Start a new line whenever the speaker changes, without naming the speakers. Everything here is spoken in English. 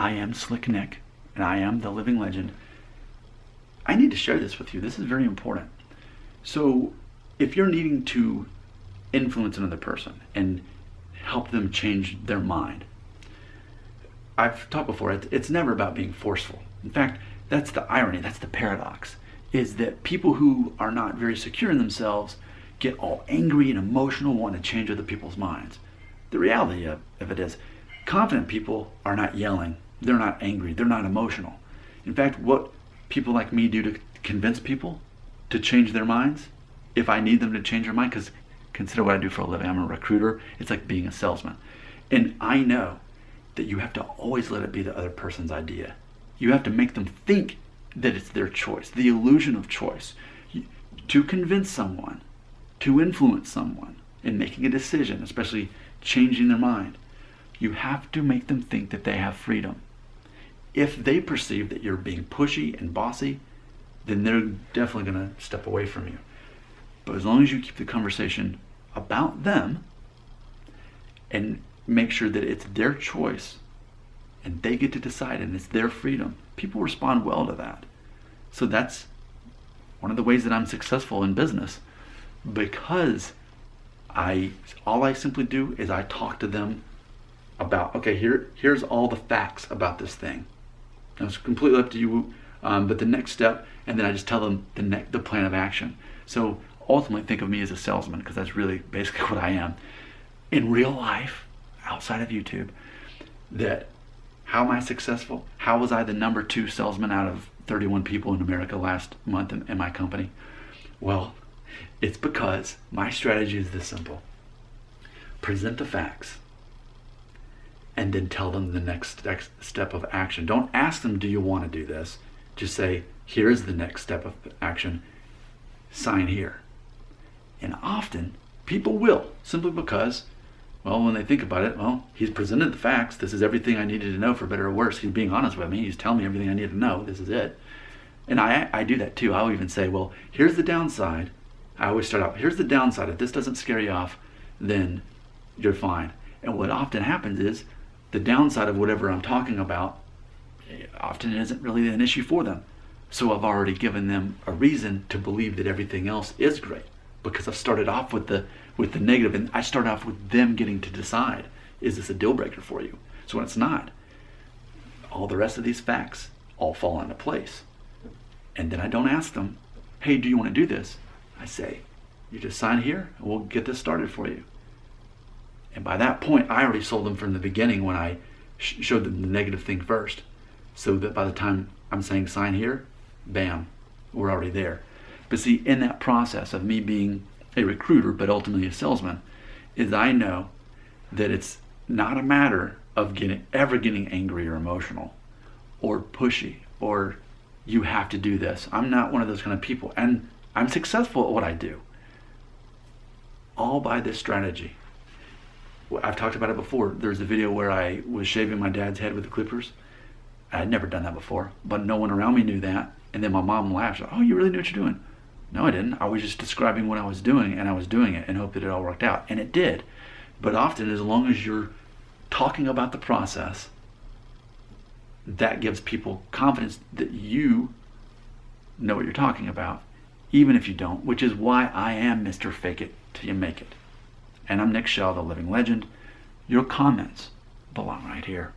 I am Slick Nick, and I am the living legend. I need to share this with you. This is very important. So if you're needing to influence another person and help them change their mind, I've talked before, it's never about being forceful. In fact, that's the irony, that's the paradox, is that people who are not very secure in themselves get all angry and emotional, wanting to change other people's minds. The reality of it is, confident people are not yelling, they're not angry, they're not emotional. In fact, what people like me do to convince people to change their minds, if I need them to change their mind, because consider what I do for a living, I'm a recruiter, it's like being a salesman. And I know that you have to always let it be the other person's idea. You have to make them think that it's their choice, the illusion of choice. To convince someone, to influence someone in making a decision, especially changing their mind, you have to make them think that they have freedom. If they perceive that you're being pushy and bossy, then they're definitely going to step away from you. But as long as you keep the conversation about them and make sure that it's their choice and they get to decide and it's their freedom, people respond well to that. So that's one of the ways that I'm successful in business, because all I simply do is I talk to them about, okay, here's all the facts about this thing. Now, it's completely up to you, but the next step, and then I just tell them the plan of action. So ultimately think of me as a salesman, because that's really basically what I am. In real life, outside of YouTube, that how am I successful? How was I the number 2 salesman out of 31 people in America last month in my company? Well, it's because my strategy is this simple. Present the facts and then tell them the next step of action. Don't ask them, do you want to do this? Just say, here's the next step of action. Sign here. And often people will, simply because, well, when they think about it, well, he's presented the facts. This is everything I needed to know, for better or worse. He's being honest with me. He's telling me everything I need to know. This is it. And I do that too. I'll even say, well, here's the downside. I always start out, here's the downside. If this doesn't scare you off, then you're fine. And what often happens is the downside of whatever I'm talking about often isn't really an issue for them. So I've already given them a reason to believe that everything else is great, because I've started off with the negative, and I start off with them getting to decide, is this a deal breaker for you? So when it's not, all the rest of these facts all fall into place. And then I don't ask them, hey, do you want to do this? I say, you just sign here and we'll get this started for you. And by that point, I already sold them from the beginning when I showed them the negative thing first. So that by the time I'm saying sign here, bam, we're already there. But see, in that process of me being a recruiter, but ultimately a salesman, is I know that it's not a matter of ever getting angry or emotional or pushy or you have to do this. I'm not one of those kind of people, and I'm successful at what I do. All by this strategy. I've talked about it before. There's a video where I was shaving my dad's head with the clippers. I had never done that before, but no one around me knew that. And then my mom laughed. Oh, you really knew what you're doing? No, I didn't. I was just describing what I was doing, and I was doing it and hoped that it all worked out. And it did. But often, as long as you're talking about the process, that gives people confidence that you know what you're talking about, even if you don't, which is why I am Mr. Fake It Till You Make It. And I'm Nick Shaw, the living legend. Your comments belong right here.